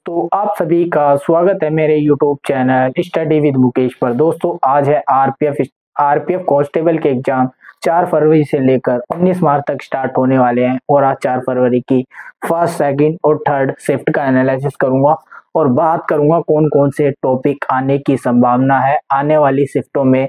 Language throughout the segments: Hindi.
तो आप सभी का स्वागत है मेरे YouTube channel study with Mukesh पर। दोस्तों आज है आरपीएफ कांस्टेबल के एग्जाम 4 फरवरी से लेकर 19 मार्च तक स्टार्ट होने वाले हैं और आज 4 फरवरी की फर्स्ट, सेकंड और थर्ड शिफ्ट का एनालिसिस करूंगा और बात करूंगा कौन कौन से टॉपिक आने की संभावना है आने वाली शिफ्टों में।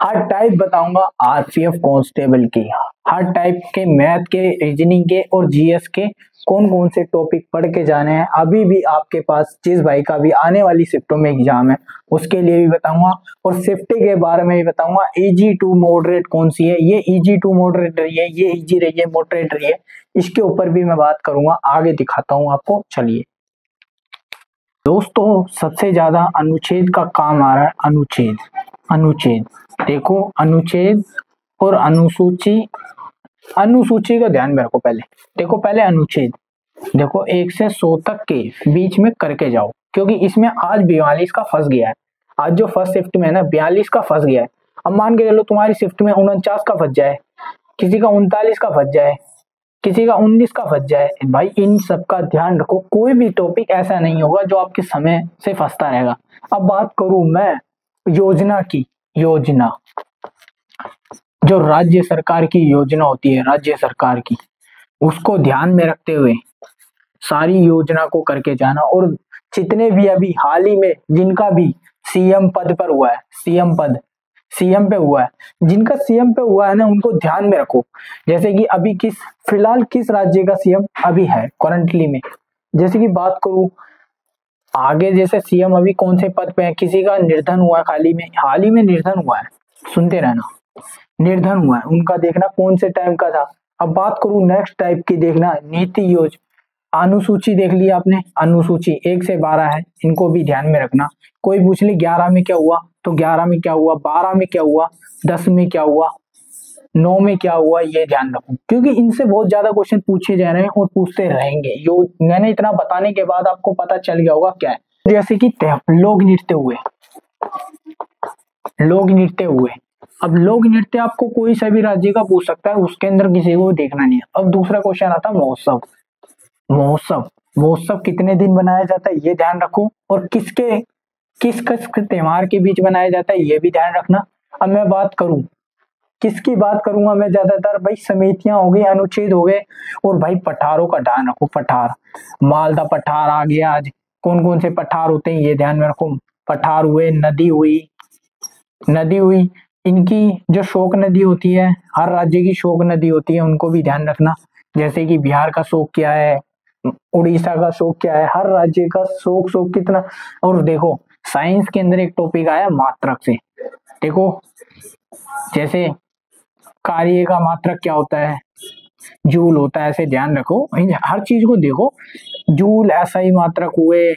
हर टाइप बताऊंगा आरपीएफ कांस्टेबल की, हर टाइप के मैथ के, रीजनिंग के और जीएस के कौन कौन से टॉपिक पढ़ के जाने हैं। अभी भी आपके पास जिस भाई का भी आने वाली शिफ्टों में एग्जाम है उसके लिए भी बताऊंगा और शिफ्ट के बारे में भी बताऊंगा। इजी टू मॉडरेट कौन सी है, ये इजी टू मॉडरेट रही है, ये इजी रही है, मॉडरेट रही है, इसके ऊपर भी मैं बात करूंगा, आगे दिखाता हूं आपको। चलिए दोस्तों, सबसे ज्यादा अनुच्छेद का काम आ रहा है। अनुच्छेद देखो, अनुच्छेद और अनुसूची का ध्यान में रखो। पहले अनुच्छेद देखो 1 से 100 तक के बीच में करके जाओ, क्योंकि इसमें आज 42 का फंस गया है। आज जो फर्स्ट शिफ्ट में है ना 42 का फंस गया है। अब मान के चलो तुम्हारी शिफ्ट में 49 का फंस जाए, किसी का 39 का फंस जाए, किसी का 19 का फंस जाए। भाई इन सब का ध्यान रखो, कोई भी टॉपिक ऐसा नहीं होगा जो आपके समय से फंसता रहेगा। अब बात करूं मैं योजना की, जो राज्य सरकार की योजना होती है, राज्य सरकार की, उसको ध्यान में रखते हुए सारी योजना को करके जाना। और जितने भी अभी हाल ही में जिनका भी सीएम पद पर हुआ है, सीएम पे हुआ है, जिनका सीएम पे हुआ है ना, उनको ध्यान में रखो। जैसे कि अभी फिलहाल किस राज्य का सीएम अभी है करंटली में, जैसे कि बात करूं आगे, जैसे सीएम अभी कौन से पद पे है, किसी का निर्धन हुआ है, हाल ही में निर्धन हुआ है, सुनते रहना, निर्धन हुआ है, उनका देखना कौन से टाइम का था। अब बात करूं नेक्स्ट टाइप की, देखना नीति योजना। अनुसूची देख लिया आपने, अनुसूची 1 से 12 है, इनको भी ध्यान में रखना। कोई पूछ ले 11 में क्या हुआ, तो 11 में क्या हुआ, 12 में क्या हुआ, 10 में क्या हुआ, 9 में क्या हुआ, ये ध्यान रखो, क्योंकि इनसे बहुत ज्यादा क्वेश्चन पूछे जा रहे हैं और पूछते रहेंगे। यो मैंने इतना बताने के बाद आपको पता चल गया होगा क्या है। जैसे कि लोक नृत्य हुए। अब लोक नृत्य आपको कोई सा भी राज्य का पूछ सकता है, उसके अंदर किसी को देखना नहीं है। अब दूसरा क्वेश्चन आता है महोत्सव कितने दिन बनाया जाता है, ये ध्यान रखो। और किस त्योहार के बीच बनाया जाता है, ये भी ध्यान रखना। अब मैं बात करूं, किसकी बात करूंगा मैं ज्यादातर, भाई समितियां हो गई, अनुच्छेद हो गए, और भाई पठारों का ध्यान रखो। पठार, मालदा पठार आ गया। आज कौन कौन से पठार होते हैं ये ध्यान में रखो। पठार हुए, नदी हुई, इनकी जो शोक नदी होती है, हर राज्य की शोक नदी होती है, उनको भी ध्यान रखना। जैसे कि बिहार का शोक क्या है, उड़ीसा का शोक क्या है, हर राज्य का शोक कितना। और देखो साइंस के अंदर एक टॉपिक आया मात्रक से, देखो जैसे कार्य का मात्रक क्या होता है, जूल होता है, ऐसे ध्यान रखो, हर चीज को देखो। जूल, एसआई मात्रक हुए,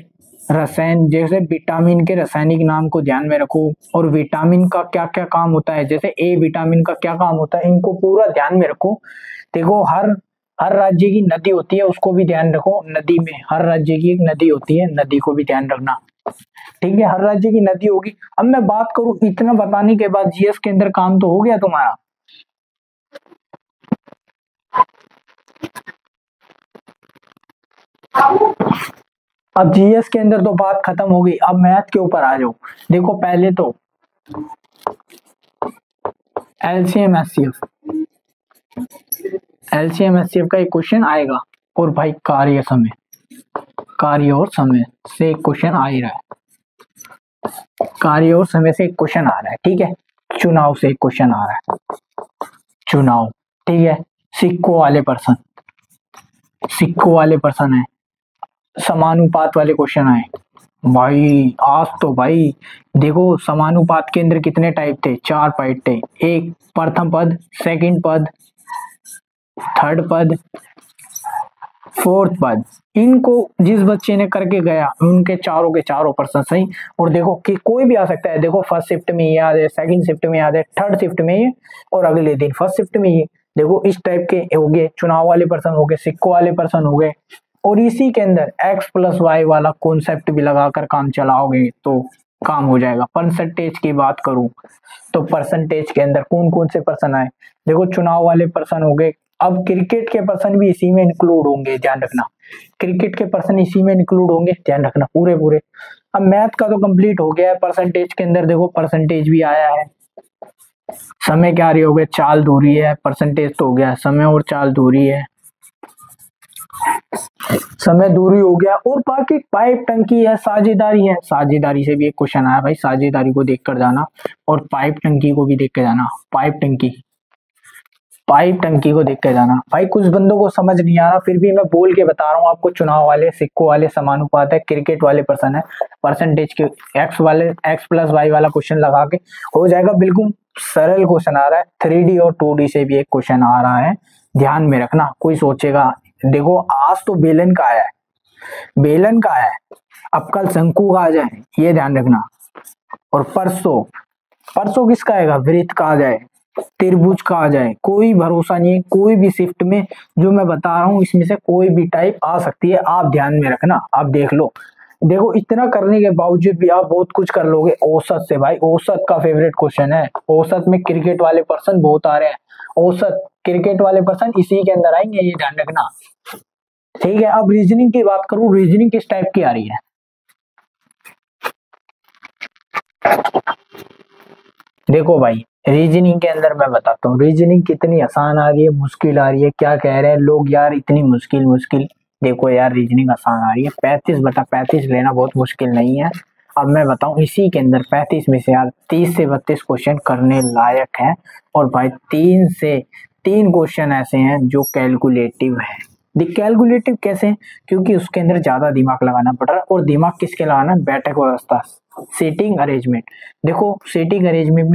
रसायन, जैसे विटामिन के रासायनिक नाम को ध्यान में रखो, और विटामिन का क्या क्या काम होता है, जैसे ए विटामिन का क्या काम होता है, इनको पूरा ध्यान में रखो। देखो हर राज्य की नदी होती है, उसको भी ध्यान रखो। नदी में हर राज्य की एक नदी होती है, नदी को भी ध्यान रखना, ठीक है, हर राज्य की नदी होगी। अब मैं बात करूं, इतना बताने के बाद जीएस के अंदर काम तो हो गया तुम्हारा। अब जीएस के अंदर तो बात खत्म हो गई, अब मैथ के ऊपर आ जाओ। देखो पहले तो एलसीएम एचसीएफ का एक क्वेश्चन आएगा, और भाई कार्य और समय से एक क्वेश्चन आ ही रहा है, कार्य और समय से एक क्वेश्चन आ रहा है, ठीक है। चुनाव से एक क्वेश्चन आ रहा है, चुनाव, ठीक है। सिक्कों वाले पर्सन है, समानुपात वाले क्वेश्चन आए। भाई आज तो भाई देखो, समानुपात के अंदर कितने टाइप थे, 4 टाइप थे। एक प्रथम पद, सेकंड पद, थर्ड पद, फोर्थ पद। इनको जिस बच्चे ने करके गया, उनके चारों के चारों पर्सन सही। और देखो कि कोई भी आ सकता है, देखो फर्स्ट शिफ्ट में ये आ जाए, सेकंड शिफ्ट में आ जाए, थर्ड शिफ्ट में ये, और अगले दिन फर्स्ट शिफ्ट में ये। देखो इस टाइप के हो गए, चुनाव वाले पर्सन हो गए, सिक्कों वाले पर्सन हो गए। और इसी के अंदर x+y वाला कॉन्सेप्ट भी लगाकर काम चलाओगे तो काम हो जाएगा। परसेंटेज की बात करूं तो परसेंटेज के अंदर कौन कौन से पर्सन आए, देखो चुनाव वाले पर्सन हो गए, अब क्रिकेट के पर्सन भी इसी में इंक्लूड होंगे, ध्यान रखना। क्रिकेट के पर्सन इसी में इंक्लूड होंगे, ध्यान रखना पूरे पूरे। अब मैथ का तो कंप्लीट हो गया है। परसेंटेज के अंदर देखो परसेंटेज भी आया है। समय क्या रही हो गया, चाल दूरी है। परसेंटेज तो हो गया, समय और चाल दूरी है। समय दूरी हो गया और बाकी पाइप टंकी है, साझेदारी है। साझेदारी से भी एक क्वेश्चन आया भाई, साझेदारी को देख कर जाना और पाइप टंकी को भी देख के जाना। पाइप टंकी को देख के जाना। भाई कुछ बंदों को समझ नहीं आ रहा, फिर भी मैं बोल के बता रहा हूँ आपको। चुनाव वाले सिक्कों वाले समानुपात है, क्रिकेट वाले पर्सन है, परसेंटेज के एक्स वाले एक्स प्लस वाई वाला क्वेश्चन लगा के हो जाएगा। बिल्कुल सरल क्वेश्चन आ रहा है। 3D और 2D से भी एक क्वेश्चन आ रहा है, ध्यान में रखना। कोई सोचेगा देखो आज तो बेलन का आया है, बेलन का आया है, अब कल शंकु का आ जाए, ये ध्यान रखना। और परसों परसों किसका आएगा, वृत्त का आ जाए, त्रिभुज का आ जाए। कोई भरोसा नहीं है, कोई भी शिफ्ट में जो मैं बता रहा हूँ इसमें से कोई भी टाइप आ सकती है, आप ध्यान में रखना। आप देख लो, देखो इतना करने के बावजूद भी आप बहुत कुछ कर लोगे औसत से। भाई औसत का फेवरेट क्वेश्चन है। औसत में क्रिकेट वाले पर्सन बहुत आ रहे हैं, औसत क्रिकेट वाले पर्सन इसी के अंदर आएंगे, ये ध्यान रखना। ठीक है, अब रीजनिंग की बात करूं, रीजनिंग किस टाइप की आ रही है। देखो भाई रीजनिंग के अंदर मैं बताता हूँ रीजनिंग कितनी आसान आ रही है, मुश्किल आ रही है। क्या कह रहे हैं लोग यार, इतनी मुश्किल मुश्किल। देखो यार रीजनिंग आसान आ रही है। 35/35 लेना बहुत मुश्किल नहीं है। अब मैं बताऊं इसी के अंदर 35 में से यार 30 से 32 क्वेश्चन करने लायक है। और भाई 3 क्वेश्चन ऐसे हैं जो कैलकुलेटिव है। कैलकुलेटिव कैसे, क्योंकि उसके अंदर ज्यादा दिमाग लगाना पड़ रहा है। और दिमाग किसके लगाना, बैठक व्यवस्था, सीटिंग अरेंजमेंट। देखो सीटिंग अरेंजमेंट